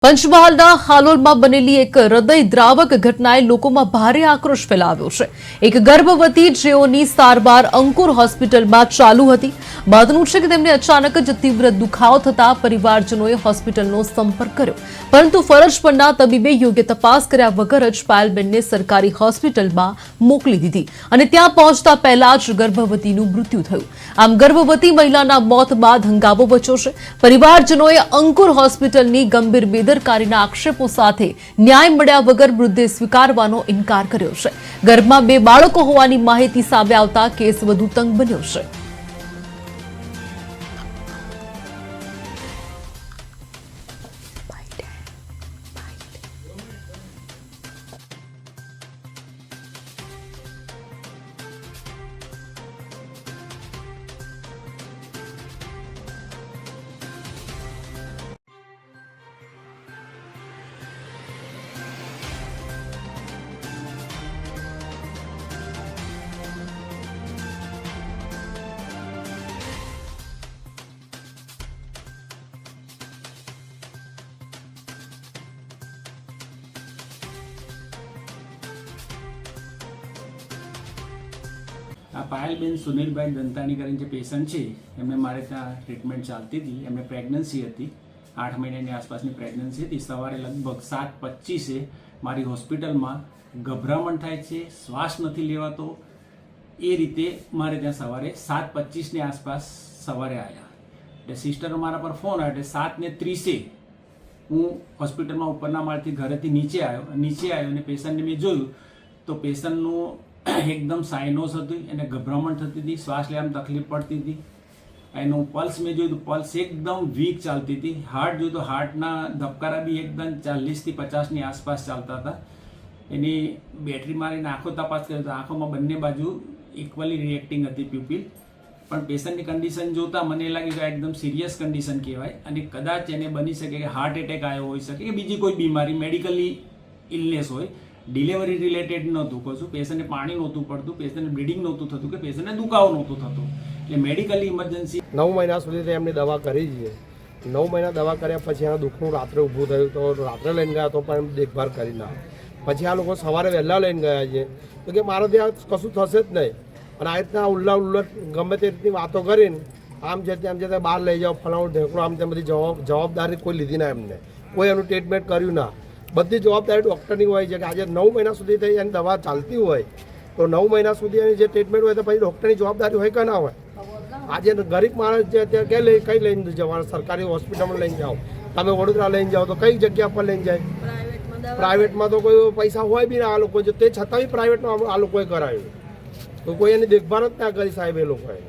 પંચમહાલના હાલોલમાં બનેલી એક હૃદયદ્રાવક ઘટનાએ લોકોમાં ભારે આક્રોશ ફેલાવ્યો છે। એક ગર્ભવતી જેઓની સારવાર અંકુર હોસ્પિટલમાં ચાલુ હતી। બાદનું છે કે તેમને અચાનક જ તીવ્ર દુખાવો થતા પરિવારજનોએ હોસ્પિટલનો સંપર્ક કર્યો, પરંતુ ફરજ પરના તબીબે યોગ્ય તપાસ કર્યા વગર જ પાયલબેનને સરકારી હોસ્પિટલમાં મોકલી દીધી અને ત્યાં પહોંચતા પહેલા જ ગર્ભવતીનું મૃત્યુ થયું। આમ ગર્ભવતી મહિલાના મોત બાદ હંગામો મચ્યો છે। પરિવારજનોએ અંકુર હોસ્પિટલની ગંભીર બેદરકારીના આક્ષેપો સાથે ન્યાય મળ્યા વગર મૃતદેહ સ્વીકારવાનો ઇનકાર કર્યો છે। ગર્ભમાં 2 બાળકો હોવાની માહિતી સામે આવતા કેસ વધુ તંગ બન્યો છે। આ પાયલબેન સુનિલભાઈ દંતાણી કરીને જે પેશન્ટ છે એમને મારે ત્યાં ટ્રીટમેન્ટ ચાલતી હતી। એમને પ્રેગ્નન્સી હતી, 8 મહિનાની આસપાસની પ્રેગ્નન્સી હતી। સવારે લગભગ 7:25 મારી હોસ્પિટલમાં ગભરામણ થાય છે, શ્વાસ નથી લેવાતો, એ રીતે મારે ત્યાં સવારે 7:25ની આસપાસ સવારે આવ્યા। એટલે સિસ્ટરો મારા પર ફોન આવ્યો એટલે 7:30 હું હોસ્પિટલમાં ઉપરના માળથી ઘરેથી નીચે આવ્યો અને પેશન્ટને મેં જોયું તો પેશન્ટનું એકદમ સાઇનોસ હતી, એને ગભરામણ થતી હતી, શ્વાસ લેવામાં તકલીફ પડતી હતી। એનું પલ્સ મેં જોયું તો પલ્સ એકદમ વીક ચાલતી હતી। હાર્ટ જોયું તો હાર્ટના ધબકારા બી એકદમ 40થી 50ની આસપાસ ચાલતા હતા। એની બેટરી મારીને આંખો તપાસ કરી તો આંખોમાં બંને બાજુ ઇક્વલી રિએક્ટિંગ હતી પ્યુપિલ। પણ પેશન્ટની કન્ડિશન જોતા મને લાગ્યું કે એકદમ સિરિયસ કન્ડિશન કહેવાય અને કદાચ એને બની શકે કે હાર્ટ એટેક આવ્યો હોઈ શકે કે બીજી કોઈ બીમારી મેડિકલી ઇલનેસ હોય। ડિલિવરી રિલેટેડ નહોતું કશું, પેશન્ટને પાણી નહોતું પડતું, પેશન્ટને બ્લીડિંગ નહોતું થતું કે પેશન્ટને દુખાવો નહોતું થતો, એટલે મેડિકલી ઇમરજન્સી 9 મહિના સુધી એમની દવા કરી છે। 9 મહિના દવા કર્યા પછી એના દુઃખનું રાત્રે ઊભું થયું તો રાત્રે લઈને ગયા તો પણ દેખભાળ કરી ના। પછી આ લોકો સવારે વહેલા લઈને ગયા છે તો કે મારો ત્યાં કશું થશે જ નહીં, અને આ રીતના ઉલ્લટ ગમે તે રીતની વાતો કરીને આમ છે તેમ છે બહાર લઈ જાઓ ફલાણું ઢેકણું આમ તેમ બધી જવાબદારી કોઈ લીધી ના, એમને કોઈ એનું ટ્રીટમેન્ટ કર્યું ના। બધી જવાબદારી ડૉક્ટરની હોય છે કે આજે 9 મહિના સુધી થઈ એની દવા ચાલતી હોય તો 9 મહિના સુધી એની જે ટ્રીટમેન્ટ હોય તો પછી ડૉક્ટરની જવાબદારી હોય કે ના હોય। આજે ગરીબ માણસ છે ત્યાં કઈ લઈને જવાનું? સરકારી હોસ્પિટલમાં લઈને જાઓ, તમે વડોદરા લઈને જાઓ તો કઈ જગ્યા પર લઈને જાય? પ્રાઇવેટમાં તો કોઈ પૈસા હોય બી ના આ લોકો, તે છતાં બી પ્રાઇવેટમાં આ લોકોએ કરાવ્યું તો કોઈ એની દેખભાળ જ ના કરી સાહેબ એ લોકોએ।